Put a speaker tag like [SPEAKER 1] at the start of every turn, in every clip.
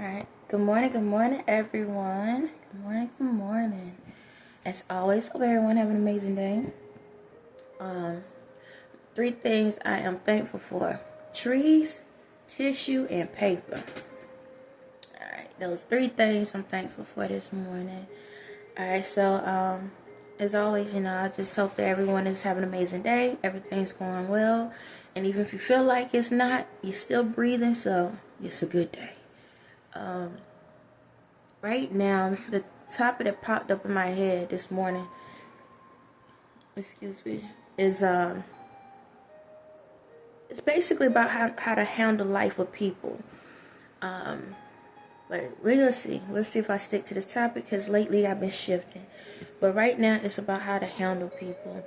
[SPEAKER 1] Alright, good morning, everyone. Good morning. As always, hope everyone have an amazing day. Three things I am thankful for: trees, tissue, and paper. Alright, those three things I'm thankful for this morning. Alright, so as always, I just hope that everyone is having an amazing day. Everything's going well. And even if you feel like it's not, you're still breathing, so it's a good day. Right now, the topic that popped up in my head this morning, is it's basically about how to handle life with people. But we'll see. We'll see if I stick to this topic, because lately I've been shifting. But right now, it's about how to handle people.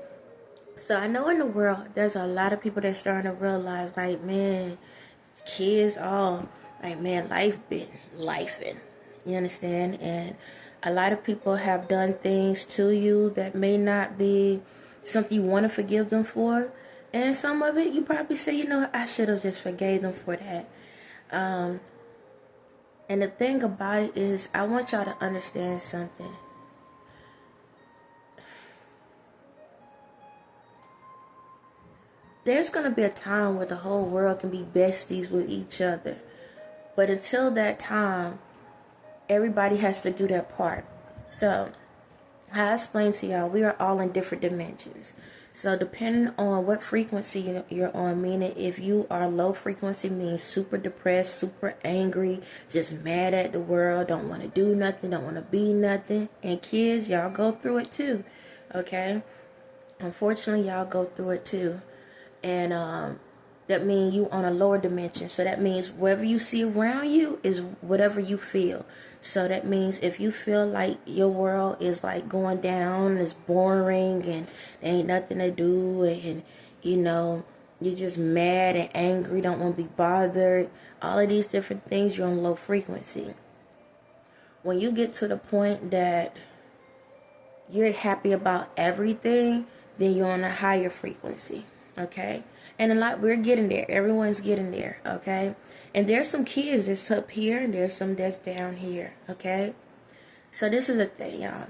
[SPEAKER 1] So I know in the world, there's a lot of people that's starting to realize, like, man, kids all, like, man, life been lifing. You understand? And a lot of people have done things to you that may not be something you want to forgive them for. And some of it, you probably say, I should have just forgave them for that. And the thing about it is, I want y'all to understand something. There's going to be a time where the whole world can be besties with each other. But until that time, everybody has to do their part. So, I explained to y'all, we are all in different dimensions. So, depending on what frequency you're on, meaning if you are low frequency, means super depressed, super angry, just mad at the world, don't want to do nothing, don't want to be nothing. And kids, y'all go through it too, okay? Unfortunately, y'all go through it too. And that means you on a lower dimension. So that means whatever you see around you is whatever you feel. So that means if you feel like your world is like going down, it's boring, and there ain't nothing to do, and you're just mad and angry, don't want to be bothered, all of these different things, you're on low frequency. When you get to the point that you're happy about everything, then you're on a higher frequency. Okay, and we're getting there. Everyone's getting there. Okay, and there's some kids that's up here, and there's some that's down here. Okay, so this is the thing, y'all.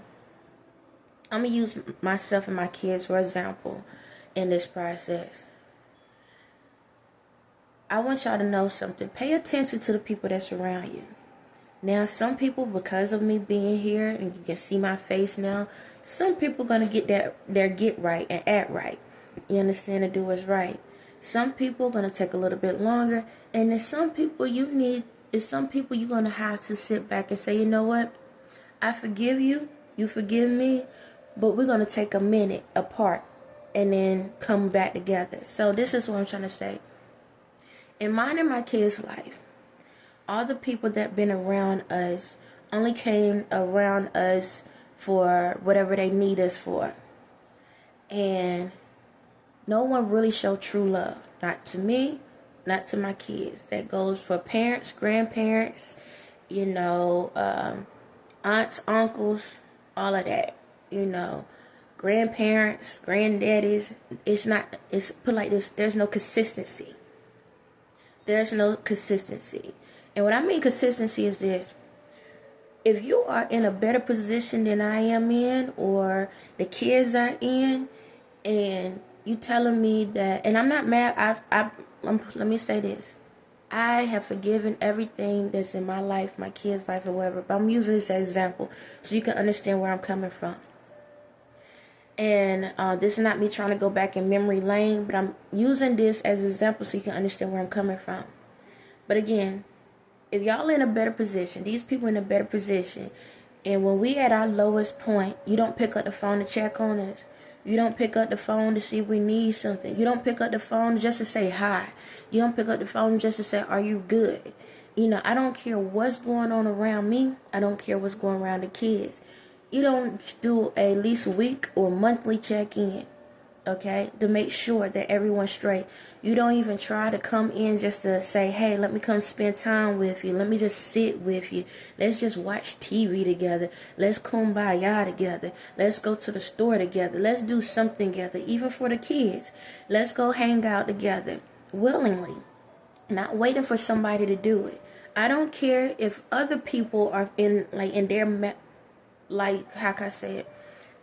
[SPEAKER 1] I'm gonna use myself and my kids for example in this process. I want y'all to know something. Pay attention to the people that's around you. Now, some people, because of me being here, and you can see my face now, some people gonna get their get right and act right. You understand, to do what's right. Some people are going to take a little bit longer. And there's some people you're going to have to sit back and say, you know what? I forgive you. You forgive me. But we're going to take a minute apart and then come back together. So this is what I'm trying to say. In mine and my kids' life, all the people that been around us only came around us for whatever they need us for. And no one really showed true love. Not to me, not to my kids. That goes for parents, grandparents, aunts, uncles, all of that. Grandparents, granddaddies. It's put like this, there's no consistency. There's no consistency. And what I mean consistency is this. If you are in a better position than I am in, or the kids are in, and you telling me that, and I'm not mad. Let me say this. I have forgiven everything that's in my life, my kids' life, or whatever. But I'm using this as an example so you can understand where I'm coming from. And this is not me trying to go back in memory lane, but I'm using this as an example so you can understand where I'm coming from. But again, if y'all in a better position, these people in a better position, and when we at our lowest point, you don't pick up the phone to check on us. You don't pick up the phone to see if we need something. You don't pick up the phone just to say hi. You don't pick up the phone just to say, are you good? I don't care what's going on around me. I don't care what's going around the kids. You don't do at least week or monthly check-in, okay, to make sure that everyone's straight. You don't even try to come in just to say, hey, let me come spend time with you. Let me just sit with you. Let's just watch TV together. Let's kumbaya together. Let's go to the store together. Let's do something together, even for the kids. Let's go hang out together willingly, not waiting for somebody to do it. I don't care if other people are in their like, how can I say it?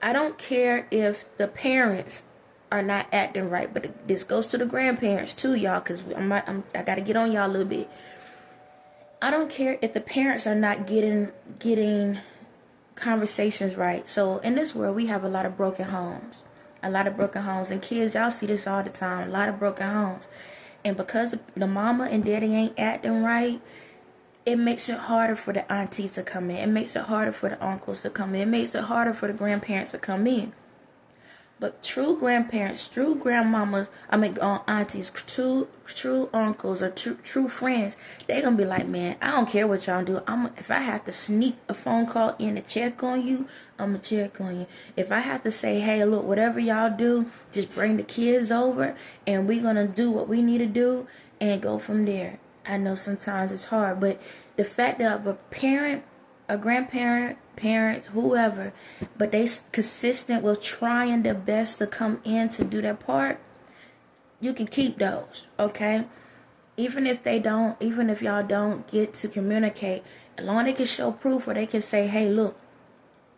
[SPEAKER 1] I don't care if the parents are not acting right, but this goes to the grandparents too, y'all, because I gotta get on y'all a little bit. I don't care if the parents are not getting conversations right. So in this world, we have a lot of broken homes. And kids, y'all see this all the time. A lot of broken homes. And because the mama and daddy ain't acting right, it makes it harder for the aunties to come in. It makes it harder for the uncles to come in. It makes it harder for the grandparents to come in. But true grandparents, true grandmamas, aunties, true uncles, or true friends, they gonna be like, man, I don't care what y'all do. If I have to sneak a phone call in to check on you, I'ma check on you. If I have to say, hey, look, whatever y'all do, just bring the kids over, and we're gonna do what we need to do, and go from there. I know sometimes it's hard, but the fact that a parent, a grandparent, parents, whoever, but they consistent with trying their best to come in to do their part, you can keep those, okay? Even if y'all don't get to communicate, as long as they can show proof, or they can say, hey, look,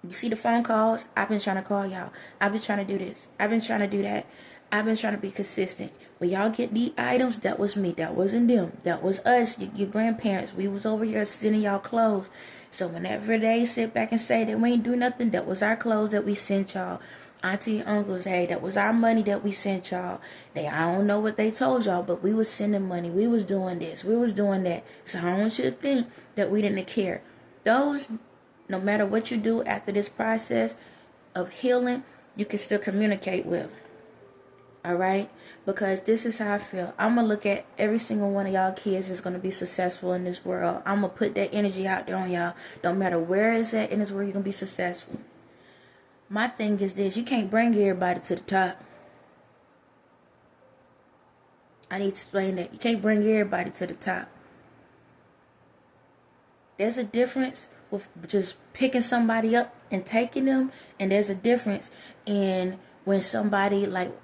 [SPEAKER 1] you see the phone calls? I've been trying to call y'all. I've been trying to do this. I've been trying to do that. I've been trying to be consistent. When y'all get the items, that was me. That wasn't them. That was us, your grandparents. We was over here sending y'all clothes. So whenever they sit back and say that we ain't do nothing, that was our clothes that we sent y'all. Auntie, uncles, hey, that was our money that we sent y'all. I don't know what they told y'all, but we was sending money. We was doing this. We was doing that. So I don't want you to think that we didn't care. Those, no matter what you do after this process of healing, you can still communicate with. All right? Because this is how I feel. I'm going to look at every single one of y'all kids is going to be successful in this world. I'm going to put that energy out there on y'all. Don't matter where it's at in this world, you're going to be successful. My thing is this. You can't bring everybody to the top. I need to explain that. You can't bring everybody to the top. There's a difference with just picking somebody up and taking them. And there's a difference in when somebody, like,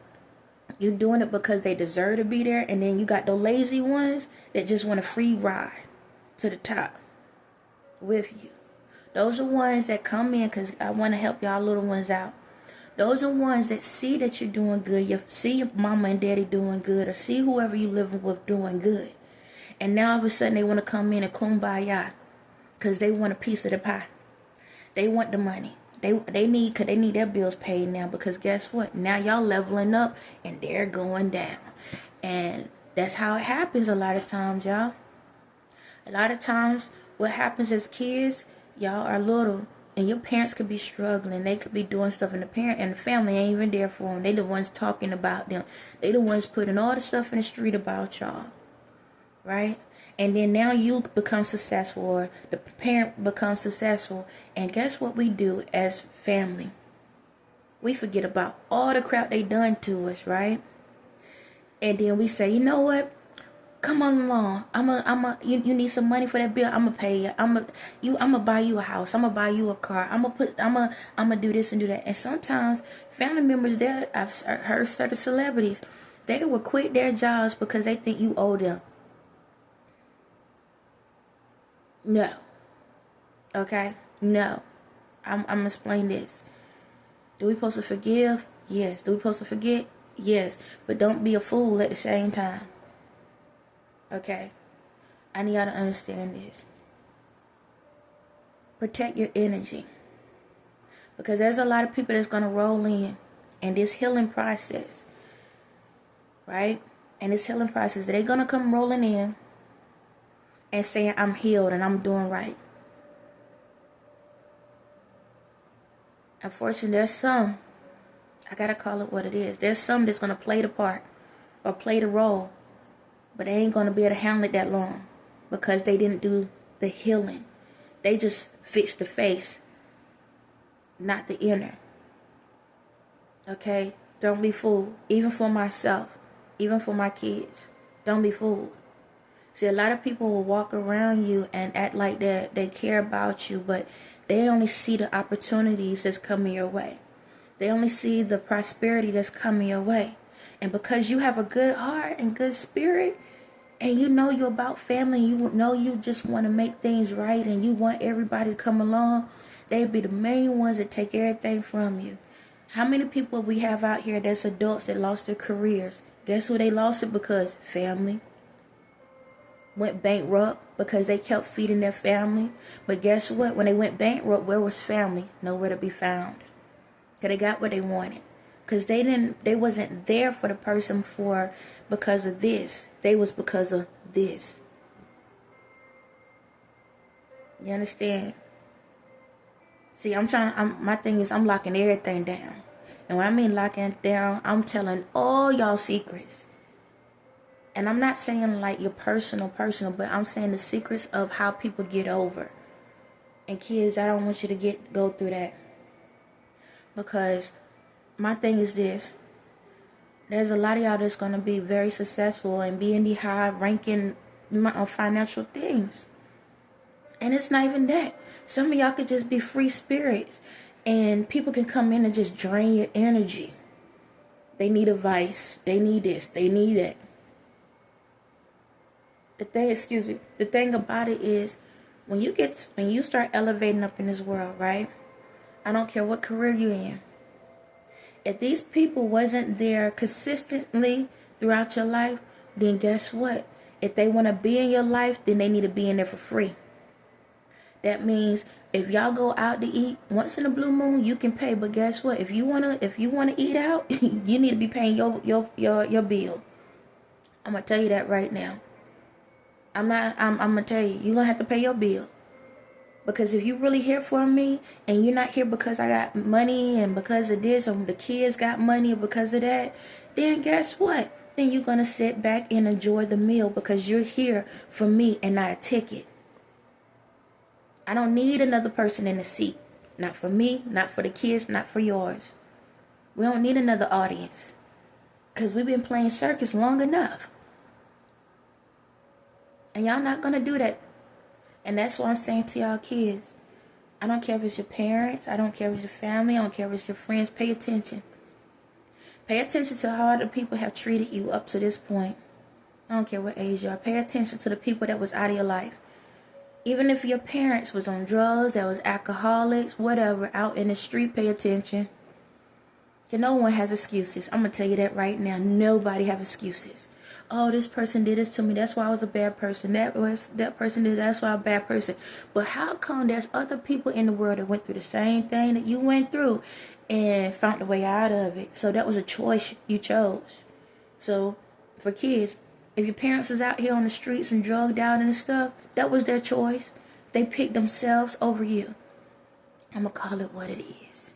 [SPEAKER 1] you're doing it because they deserve to be there, and then you got the lazy ones that just want a free ride to the top with you. Those are ones that come in because I want to help y'all little ones out. Those are ones that see that you're doing good. You see your mama and daddy doing good, or see whoever you living with doing good. And now all of a sudden they want to come in and kumbaya because they want a piece of the pie. They want the money. They need their bills paid now, because guess what? Now y'all leveling up and they're going down. And that's how it happens a lot of times, y'all. A lot of times what happens as kids, y'all are little and your parents could be struggling. They could be doing stuff, and the family ain't even there for them. They the ones talking about them. They the ones putting all the stuff in the street about y'all. Right? And then now you become successful, or the parent becomes successful. And guess what we do as family? We forget about all the crap they done to us, right? And then we say, you know what? Come on along. You need some money for that bill. I'ma pay you. I'ma buy you a house. I'ma buy you a car. I'ma do this and do that. And sometimes family members there, I've heard certain celebrities, they will quit their jobs because they think you owe them. No. Okay? No. I'm going to explain this. Do we supposed to forgive? Yes. Do we supposed to forget? Yes. But don't be a fool at the same time. Okay? I need y'all to understand this. Protect your energy. Because there's a lot of people that's going to roll in this healing process. Right? And this healing process, they're going to come rolling in and saying, I'm healed and I'm doing right. Unfortunately, there's some, I gotta call it what it is. There's some that's gonna play the part or play the role, but they ain't gonna be able to handle it that long because they didn't do the healing. They just fixed the face, not the inner. Okay? Don't be fooled. Even for myself, even for my kids. Don't be fooled. See, a lot of people will walk around you and act like they care about you, but they only see the opportunities that's coming your way. They only see the prosperity that's coming your way. And because you have a good heart and good spirit, and you know you're about family, you know you just want to make things right, and you want everybody to come along, they'd be the main ones that take everything from you. How many people we have out here that's adults that lost their careers? Guess who they lost it because? Family. Went bankrupt because they kept feeding their family. But guess what? When they went bankrupt, where was family? Nowhere to be found. Because they got what they wanted. Because they wasn't there for the person because of this. They was because of this. You understand? See, my thing is I'm locking everything down. And when I mean locking it down, I'm telling all y'all secrets. And I'm not saying like your personal, but I'm saying the secrets of how people get over. And kids, I don't want you to go through that. Because my thing is this. There's a lot of y'all that's going to be very successful and be in the high ranking financial things. And it's not even that. Some of y'all could just be free spirits. And people can come in and just drain your energy. They need advice. They need this. They need that. The thing about it is, when you start elevating up in this world, right? I don't care what career you're in. If these people wasn't there consistently throughout your life, then guess what? If they want to be in your life, then they need to be in there for free. That means if y'all go out to eat once in a blue moon, you can pay. But guess what? If you wanna eat out, you need to be paying your bill. I'm gonna tell you that right now. I'm gonna tell you, you're gonna have to pay your bill. Because if you really here for me, and you're not here because I got money, and because of this, or the kids got money, or because of that, then guess what? Then you're gonna sit back and enjoy the meal because you're here for me and not a ticket. I don't need another person in the seat. Not for me, not for the kids, not for yours. We don't need another audience. Because we've been playing circus long enough. And y'all not going to do that. And that's what I'm saying to y'all kids. I don't care if it's your parents. I don't care if it's your family. I don't care if it's your friends. Pay attention. Pay attention to how other people have treated you up to this point. I don't care what age you are. Pay attention to the people that was out of your life. Even if your parents was on drugs, that was alcoholics, whatever, out in the street, pay attention. Because no one has excuses. I'm going to tell you that right now. Nobody have excuses. Oh, this person did this to me. That's why I was a bad person. That person did. That's why I'm a bad person. But how come there's other people in the world that went through the same thing that you went through and found a way out of it? So that was a choice you chose. So for kids, if your parents is out here on the streets and drugged out and stuff, that was their choice. They picked themselves over you. I'm going to call it what it is.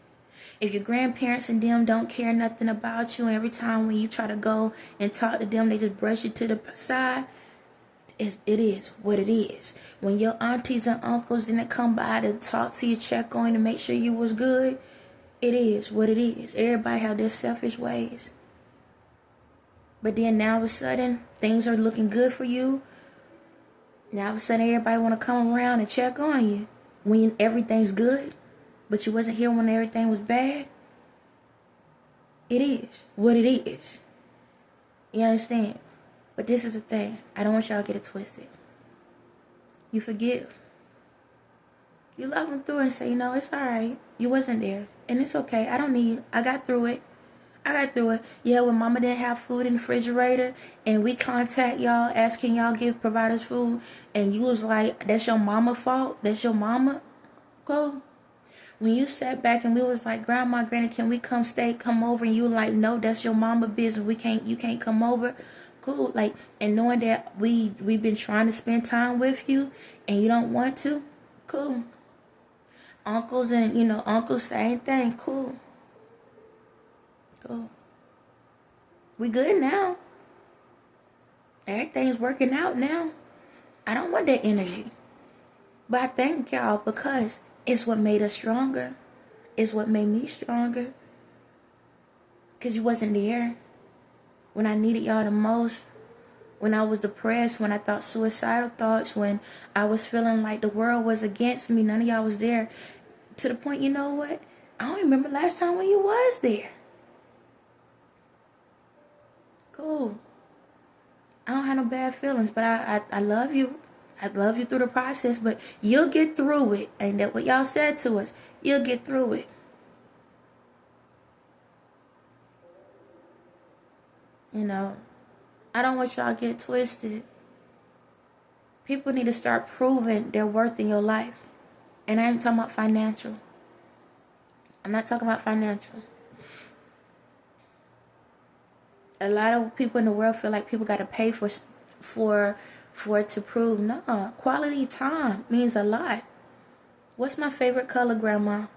[SPEAKER 1] If your grandparents and them don't care nothing about you, and every time when you try to go and talk to them, they just brush you to the side, it is what it is. When your aunties and uncles didn't come by to talk to you, check on you, to make sure you was good, it is what it is. Everybody have their selfish ways. But then now all of a sudden, things are looking good for you. Now all of a sudden, everybody want to come around and check on you when everything's good. But you wasn't here when everything was bad. It is what it is. You understand? But this is the thing. I don't want y'all to get it twisted. You forgive. You love them through and say, it's all right. You wasn't there. And it's okay. I got through it. Yeah, when mama didn't have food in the refrigerator and we contact y'all asking y'all provide us food, and you was like, that's your mama fault? That's your mama? Cool. When you sat back and we was like, Grandma, Granny, can we come over? And you were like, no, that's your mama business. You can't come over. Cool. Like, and knowing that we've been trying to spend time with you and you don't want to. Cool. Uncles and, uncles, same thing. Cool. We good now. Everything's working out now. I don't want that energy. But I thank y'all because it's what made us stronger. It's what made me stronger. Because you wasn't there when I needed y'all the most. When I was depressed, when I thought suicidal thoughts, when I was feeling like the world was against me, none of y'all was there. To the point, you know what? I don't remember last time when you was there. Cool. I don't have no bad feelings, but I love you. I love you through the process, but you'll get through it. Ain't that what y'all said to us? You'll get through it. You know, I don't want y'all to get twisted. People need to start proving their worth in your life. And I ain't talking about financial. I'm not talking about financial. A lot of people in the world feel like people got to pay for it to prove. No, quality time means a lot. What's my favorite color, grandma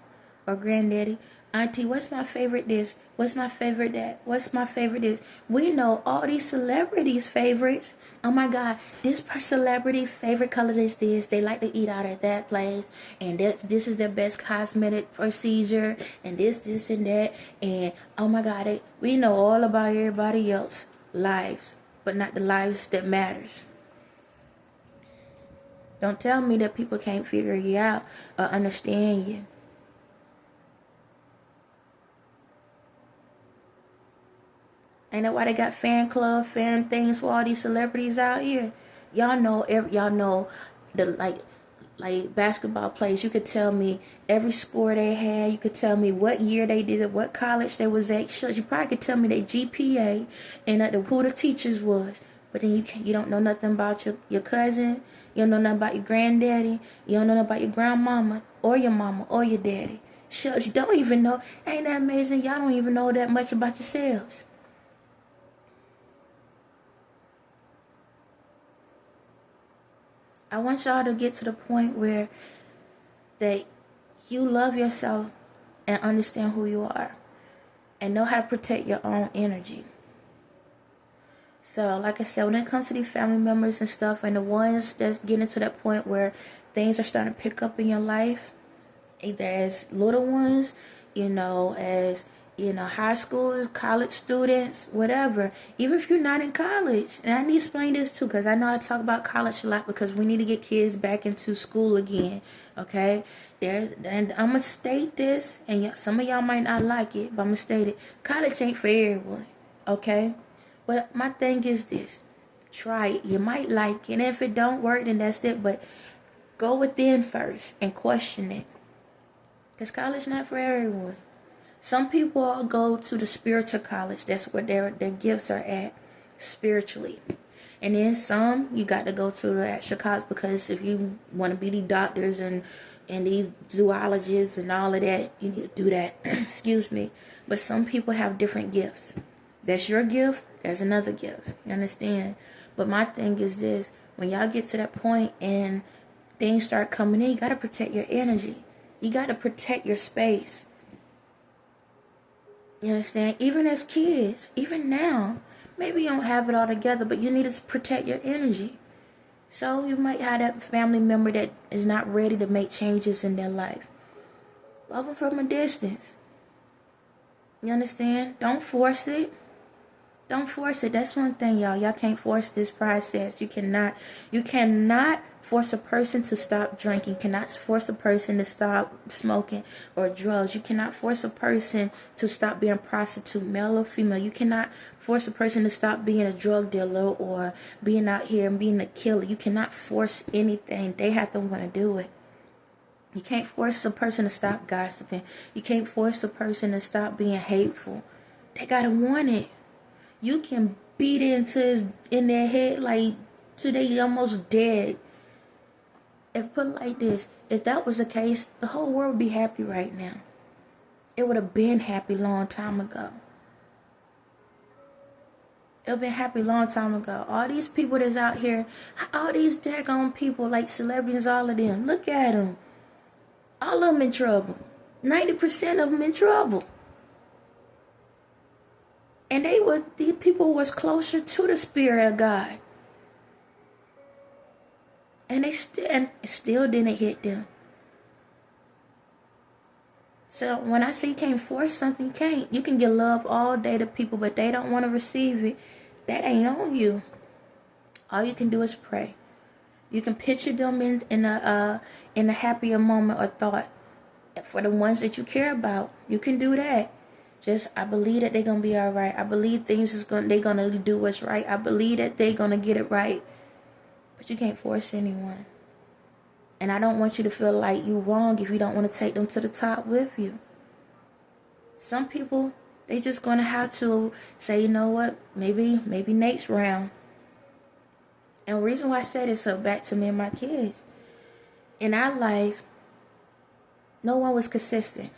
[SPEAKER 1] or granddaddy? Auntie, what's my favorite this? What's my favorite that? What's my favorite this? We know all these celebrities' favorites. Oh my God, this celebrity favorite color is this. They like to eat out at that place. And this is their best cosmetic procedure. And this and that. And oh my God, we know all about everybody else's lives. But not the lives that matters. Don't tell me that people can't figure you out or understand you. Ain't that why they got fan club, fan things for all these celebrities out here? Y'all know the like basketball players. You could tell me every score they had. You could tell me what year they did it, what college they was at. Sure, you probably could tell me their GPA and who the teachers was. But then you don't know nothing about your cousin. You don't know nothing about your granddaddy. You don't know nothing about your grandmama or your mama or your daddy. Shucks, you don't even know. Ain't that amazing? Y'all don't even know that much about yourselves. I want y'all to get to the point where that you love yourself and understand who you are and know how to protect your own energy. So, like I said, when it comes to these family members and stuff, and the ones that's getting to that point where things are starting to pick up in your life, either as little ones, as high schoolers, college students, whatever. Even if you're not in college, and I need to explain this too, because I know I talk about college a lot because we need to get kids back into school again. Okay, and I'm gonna state this, and some of y'all might not like it, but I'm gonna state it. College ain't for everyone. Okay. But my thing is this, try it. You might like it. And if it don't work, then that's it. But go within first and question it. Because college not for everyone. Some people go to the spiritual college. That's where their gifts are at, spiritually. And then some, you got to go to the actual college because if you want to be these doctors and these zoologists and all of that, you need to do that. Excuse me. But some people have different gifts. That's your gift. There's another gift. You understand? But my thing is this. When y'all get to that point and things start coming in, you got to protect your energy. You got to protect your space. You understand? Even as kids, even now, maybe you don't have it all together, but you need to protect your energy. So you might have that family member that is not ready to make changes in their life. Love them from a distance. You understand? Don't force it. Don't force it. That's one thing, y'all. Y'all can't force this process. You cannot force a person to stop drinking. You cannot force a person to stop smoking or drugs. You cannot force a person to stop being a prostitute, male or female. You cannot force a person to stop being a drug dealer or being out here and being a killer. You cannot force anything. They have to want to do it. You can't force a person to stop gossiping. You can't force a person to stop being hateful. They gotta want it. You can beat it in their head like till they almost dead. If put it like this, if that was the case, the whole world would be happy right now. It would have been happy long time ago. It would have been happy long time ago. All these people that's out here, all these daggone people like celebrities, all of them, look at them. All of them in trouble. 90% of them in trouble. And these people was closer to the Spirit of God. And still didn't hit them. So when I say you can't force something, you can't. You can give love all day to people, but they don't want to receive it. That ain't on you. All you can do is pray. You can picture them in a happier moment or thought. For the ones that you care about, you can do that. I believe that they're gonna be all right. I believe they're gonna do what's right. I believe that they're gonna get it right. But you can't force anyone. And I don't want you to feel like you're wrong if you don't want to take them to the top with you. Some people, they just gonna have to say, you know what, maybe Nate's round. And the reason why I say this, so back to me and my kids. In our life, no one was consistent.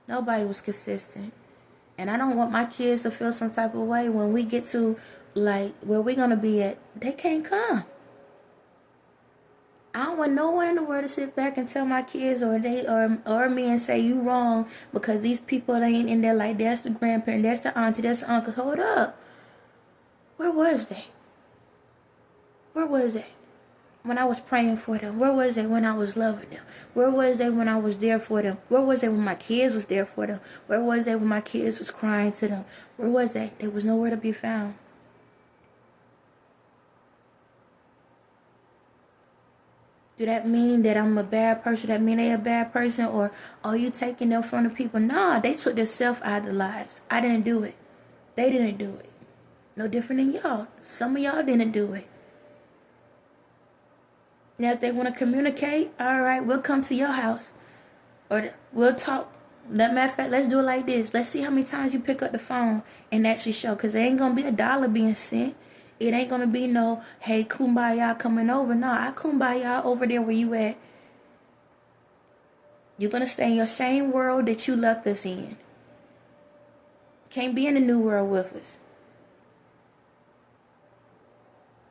[SPEAKER 1] Nobody was consistent. And I don't want my kids to feel some type of way when we get to, like, where we're going to be at. They can't come. I don't want no one in the world to sit back and tell my kids or me and say you wrong because these people ain't in there like that's the grandparent, that's the auntie, that's the uncle. Hold up. Where was they? Where was they when I was praying for them? Where was they when I was loving them? Where was they when I was there for them? Where was they when my kids was there for them? Where was they when my kids was crying to them? Where was they? There was nowhere to be found. Do that mean that I'm a bad person? That mean they a bad person? Or are you taking them from the people? Nah, they took themselves out of their lives. I didn't do it. They didn't do it. No different than y'all. Some of y'all didn't do it. Now, if they want to communicate, all right, we'll come to your house. Or we'll talk. Matter of fact, let's do it like this. Let's see how many times you pick up the phone and actually show. Because there ain't going to be $1 being sent. It ain't going to be no, hey, kumbaya coming over. No, I kumbaya over there where you at. You're going to stay in your same world that you left us in. Can't be in the new world with us.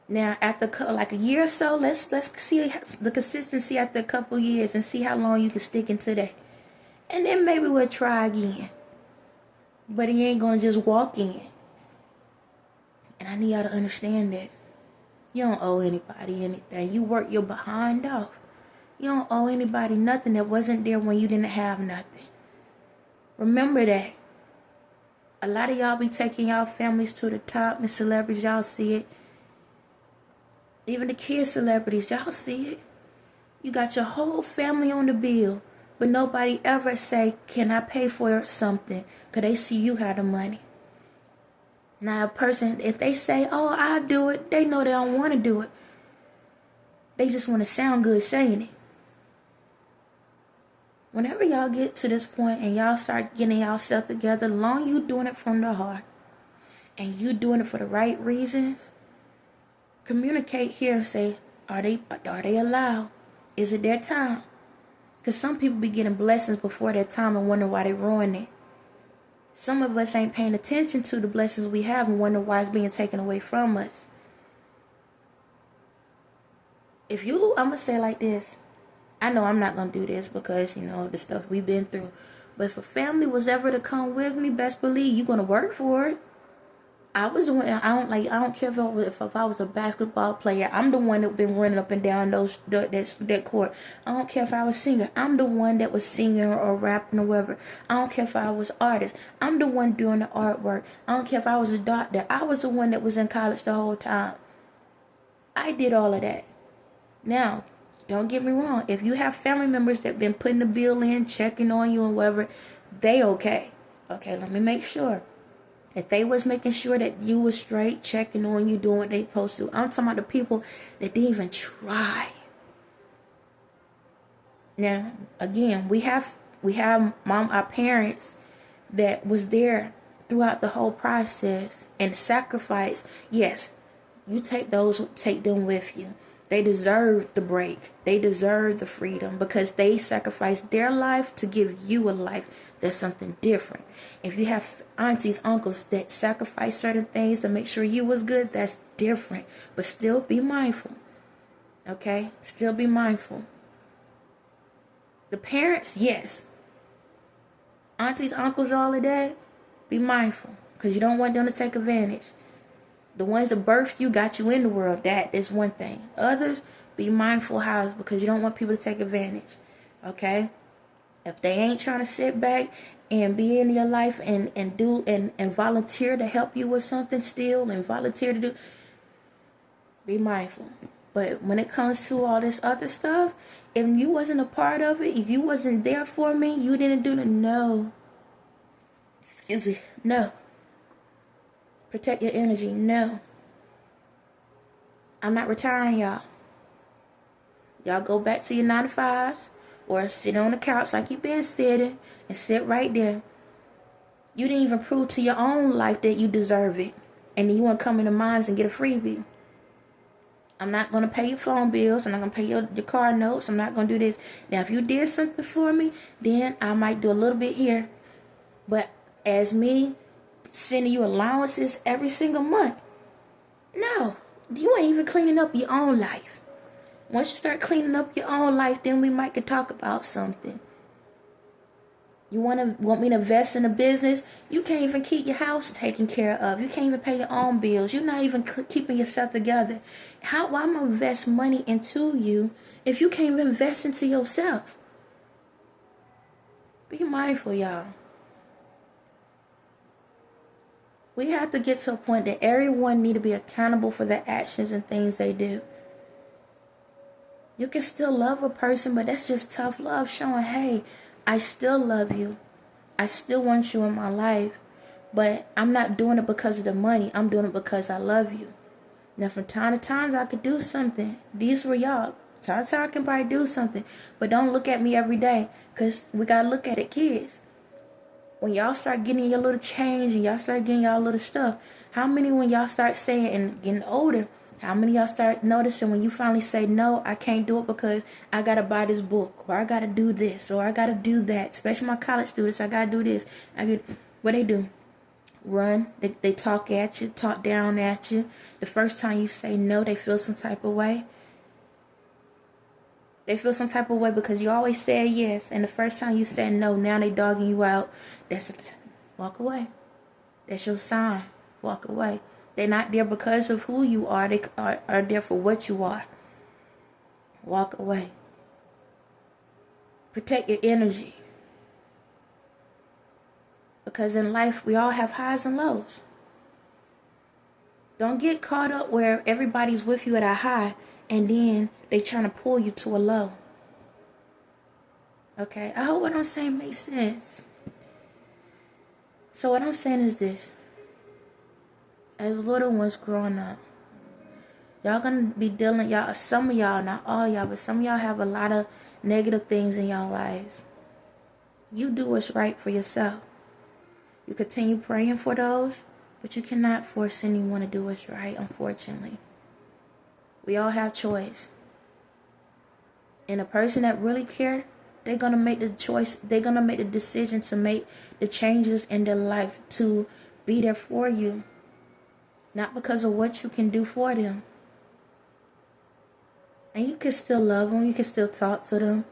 [SPEAKER 1] Now, after like a year or so, let's see the consistency after a couple years and see how long you can stick into that. And then maybe we'll try again. But he ain't going to just walk in. And I need y'all to understand that. You don't owe anybody anything. You work your behind off. You don't owe anybody nothing that wasn't there when you didn't have nothing. Remember that. A lot of y'all be taking y'all families to the top and celebrities, y'all see it. Even the kid celebrities, y'all see it. You got your whole family on the bill, but nobody ever say, can I pay for something? Because they see you have the money. Now a person, if they say, oh, I'll do it, they know they don't want to do it. They just want to sound good saying it. Whenever y'all get to this point and y'all start getting y'allself together, long you doing it from the heart, and you doing it for the right reasons, communicate here and say, are they allowed? Is it their time? Because some people be getting blessings before their time and wonder why they ruin it. Some of us ain't paying attention to the blessings we have and wonder why it's being taken away from us. I'm going to say it like this. I know I'm not going to do this because, the stuff we've been through. But if a family was ever to come with me, best believe you're going to work for it. I don't care if I was a basketball player. I'm the one that been running up and down that court. I don't care if I was a singer. I'm the one that was singing or rapping or whatever. I don't care if I was an artist. I'm the one doing the artwork. I don't care if I was a doctor. I was the one that was in college the whole time. I did all of that. Now, don't get me wrong. If you have family members that been putting the bill in, checking on you and whatever, they okay. Okay, let me make sure. If they was making sure that you was straight, checking on you, doing what they supposed to. I'm talking about the people that didn't even try. Now, again, we have our parents that was there throughout the whole process and sacrifice. Yes, you take them with you. They deserve the break. They deserve the freedom because they sacrificed their life to give you a life that's something different. If you have aunties, uncles that sacrifice certain things to make sure you was good, that's different. But still be mindful. Okay? Still be mindful. The parents, yes. Aunties, uncles, all of that, be mindful. Because you don't want them to take advantage. The ones that birthed you, got you in the world, that is one thing. Others, be mindful how, because you don't want people to take advantage. Okay? If they ain't trying to sit back and be in your life and volunteer to help you with something still and volunteer to do, be mindful. But when it comes to all this other stuff, if you wasn't a part of it, if you wasn't there for me, you didn't do the no. Excuse me. No. Protect your energy. No. I'm not retiring y'all. Y'all go back to your 9 to 5s or sit on the couch like you've been sitting and sit right there. You didn't even prove to your own life that you deserve it. And then you want to come into mine and get a freebie. I'm not going to pay your phone bills. I'm not going to pay your car notes. I'm not going to do this. Now, if you did something for me, then I might do a little bit here. But as me sending you allowances every single month, no. You ain't even cleaning up your own life. Once you start cleaning up your own life, then we might could talk about something. You want me to invest in a business? You can't even keep your house taken care of. You can't even pay your own bills. You're not even keeping yourself together. Why am I gonna invest money into you if you can't even invest into yourself? Be mindful, y'all. We have to get to a point that everyone need to be accountable for their actions and things they do. You can still love a person, but that's just tough love, showing, hey, I still love you. I still want you in my life, but I'm not doing it because of the money. I'm doing it because I love you. Now, from time to time, I could do something. These were y'all. Time to time, I can probably do something, but don't look at me every day, because we got to look at it, kids. When y'all start getting your little change and y'all start getting y'all little stuff, how many when y'all start saying and getting older, how many y'all start noticing when you finally say, no, I can't do it because I got to buy this book, or I got to do this, or I got to do that. Especially my college students, I got to do this. What they do? Run. They talk at you, talk down at you. The first time you say no, they feel some type of way. They feel some type of way because you always said yes. And the first time you said no, now they dogging you out. Walk away. That's your sign. Walk away. They're not there because of who you are. They are there for what you are. Walk away. Protect your energy. Because in life, we all have highs and lows. Don't get caught up where everybody's with you at a high and then they trying to pull you to a low. Okay? I hope what I'm saying makes sense. So what I'm saying is this. As little ones growing up, y'all gonna be dealing, some of y'all, not all y'all, but some of y'all have a lot of negative things in y'all lives. You do what's right for yourself. You continue praying for those, but you cannot force anyone to do what's right, unfortunately. We all have choice. And a person that really cares, they're gonna make the choice, they're gonna make the decision to make the changes in their life to be there for you. Not because of what you can do for them. And you can still love them. You can still talk to them.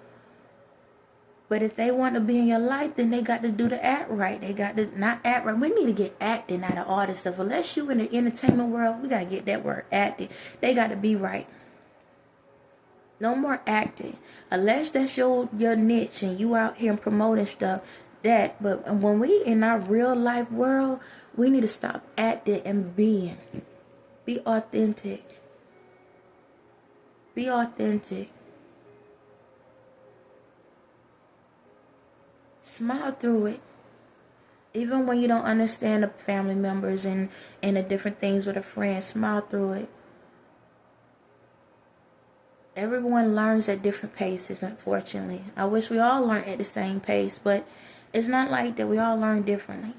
[SPEAKER 1] But if they want to be in your life, then they got to do the act right. They got to not act right. We need to get acting out of all this stuff. Unless you in the entertainment world, we got to get that word acting. They got to be right. No more acting. Unless that's your niche and you out here promoting stuff. But when we in our real life world, we need to stop acting and being. Be authentic. Be authentic. Smile through it. Even when you don't understand the family members and the different things with a friend, smile through it. Everyone learns at different paces, unfortunately. I wish we all learned at the same pace, but it's not like that. We all learn differently.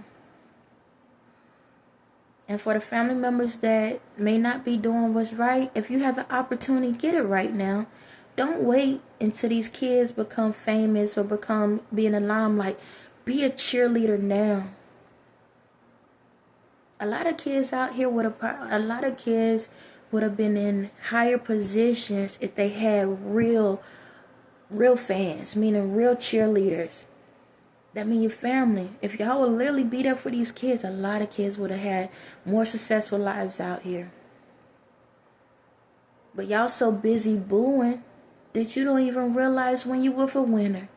[SPEAKER 1] And for the family members that may not be doing what's right, if you have the opportunity, get it right now. Don't wait until these kids become famous or be in the limelight. Be a cheerleader now. A lot of kids out here would have been in higher positions if they had real fans, meaning real cheerleaders. That mean your family. If y'all would literally be there for these kids, a lot of kids would have had more successful lives out here. But y'all so busy booing that you don't even realize when you with a winner.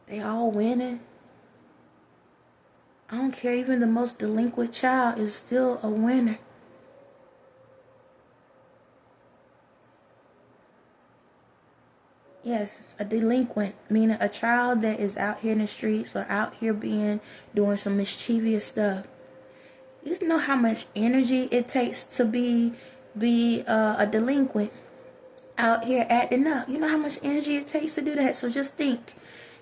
[SPEAKER 1] They all winning. I don't care, even the most delinquent child is still a winner. Yes, a delinquent, meaning a child that is out here in the streets or out here doing some mischievous stuff. You know how much energy it takes to be a delinquent out here acting up. You know how much energy it takes to do that. So just think,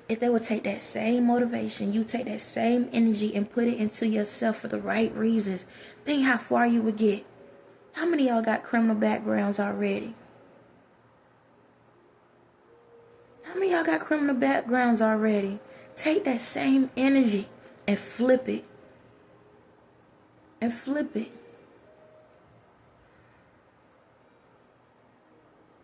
[SPEAKER 1] if they would take that same motivation, you take that same energy and put it into yourself for the right reasons, think how far you would get. How many of y'all got criminal backgrounds already? How many of y'all got criminal backgrounds already? Take that same energy and flip it. And flip it.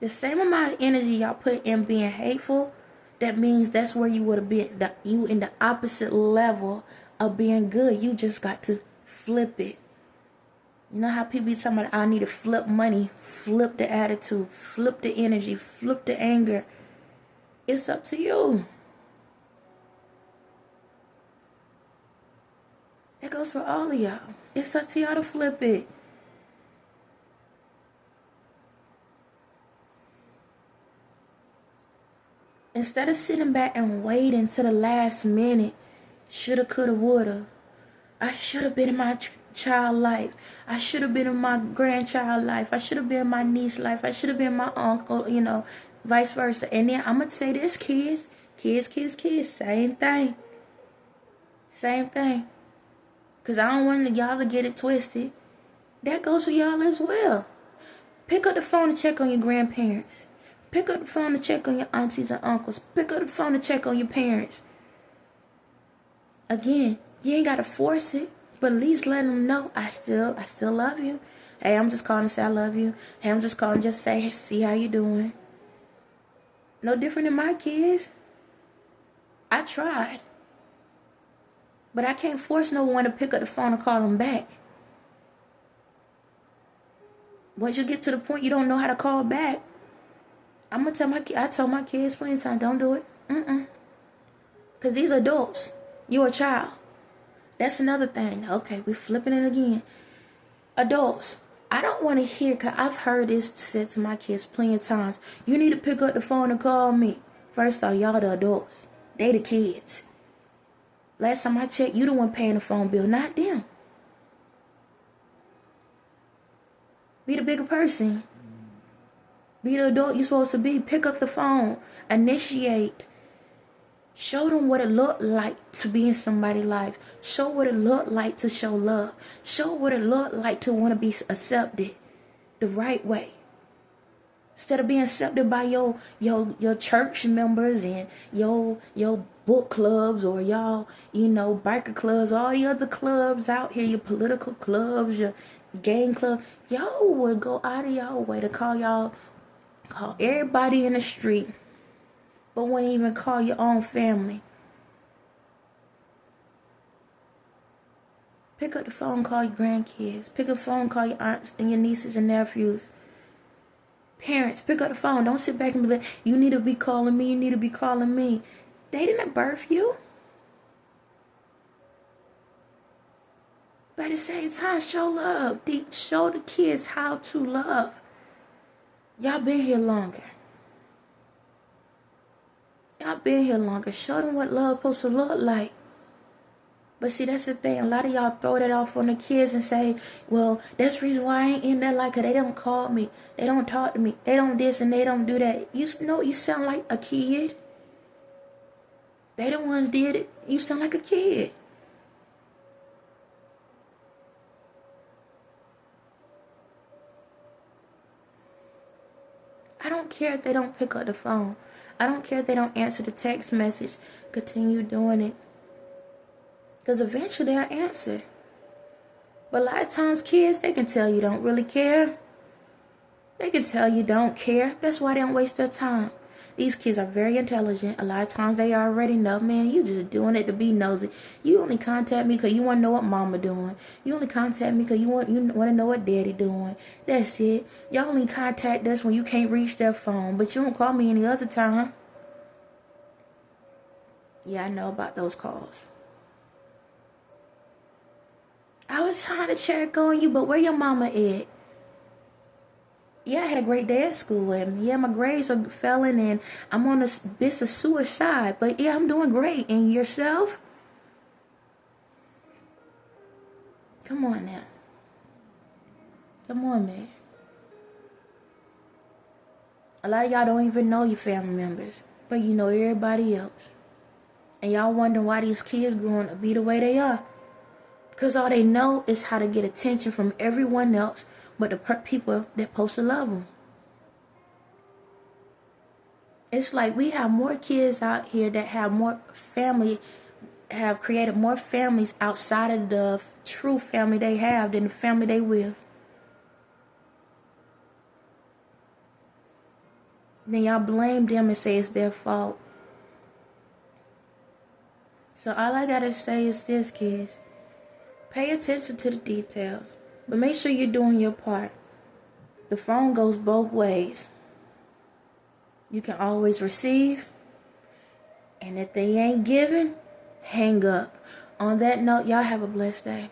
[SPEAKER 1] The same amount of energy y'all put in being hateful, that means that's where you would have been. You in the opposite level of being good. You just got to flip it. You know how people be talking about, I need to flip money, flip the attitude, flip the energy, flip the anger. It's up to you. That goes for all of y'all. It's up to y'all to flip it. Instead of sitting back and waiting to the last minute, shoulda, coulda, woulda. I should have been in my child life. I should have been in my grandchild life. I should have been in my niece life. I should have been my uncle, vice versa. And then I'm going to say this, kids, same thing. Same thing. Because I don't want y'all to get it twisted. That goes for y'all as well. Pick up the phone to check on your grandparents. Pick up the phone to check on your aunties and uncles. Pick up the phone to check on your parents. Again, you ain't got to force it, but at least let them know, I still love you. Hey, I'm just calling to say I love you. Hey, I'm just calling just say, hey, see how you doing. No different than my kids. I tried. But I can't force no one to pick up the phone and call them back. Once you get to the point you don't know how to call back, I'm going to tell I told my kids plenty of times, don't do it. Because these are adults. You're a child. That's another thing. Okay, we're flipping it again. Adults. I don't want to hear, because I've heard this said to my kids plenty of times. You need to pick up the phone and call me. First off, y'all the adults. They the kids. Last time I checked, you the one paying the phone bill, not them. Be the bigger person. Be the adult you're supposed to be. Pick up the phone. Initiate. Show them what it looked like to be in somebody's life. Show what it looked like to show love. Show what it looked like to want to be accepted the right way. Instead of being accepted by your church members and your book clubs or y'all, biker clubs, all the other clubs out here, your political clubs, your gang club. Y'all would go out of y'all way to call everybody in the street, but wouldn't even call your own family. Pick up the phone, call your grandkids. Pick up the phone, call your aunts and your nieces and nephews. Parents, pick up the phone. Don't sit back and be like, you need to be calling me, you need to be calling me. They didn't birth you. But at the same time, show love. Show the kids how to love. Y'all been here longer. Show them what love supposed to look like. But see, that's the thing. A lot of y'all throw that off on the kids and say, well, that's the reason why I ain't in there like her. They don't call me. They don't talk to me. They don't this and they don't do that. You sound like a kid. They the ones did it. You sound like a kid. I don't care if they don't pick up the phone. I don't care if they don't answer the text message. Continue doing it. Because eventually they'll answer. But a lot of times kids, they can tell you don't really care. They can tell you don't care. That's why they don't waste their time. These kids are very intelligent. A lot of times they already know, man, you just doing it to be nosy. You only contact me because you want to know what mama doing. You only contact me because you want to know what daddy doing. That's it. Y'all only contact us when you can't reach their phone. But you don't call me any other time. Yeah, I know about those calls. I was trying to check on you, but where your mama at? Yeah, I had a great day at school, and yeah, my grades are failing, and I'm on a bit of suicide, but yeah, I'm doing great. And yourself? Come on now. Come on, man. A lot of y'all don't even know your family members, but you know everybody else. And y'all wondering why these kids growing to be the way they are. Because all they know is how to get attention from everyone else but the people that supposed to love them. It's like we have more kids out here that have more family, have created more families outside of the true family they have than the family they with. Then y'all blame them and say it's their fault. So all I gotta say is this, kids. Pay attention to the details, but make sure you're doing your part. The phone goes both ways. You can always receive, and if they ain't giving, hang up. On that note, y'all have a blessed day.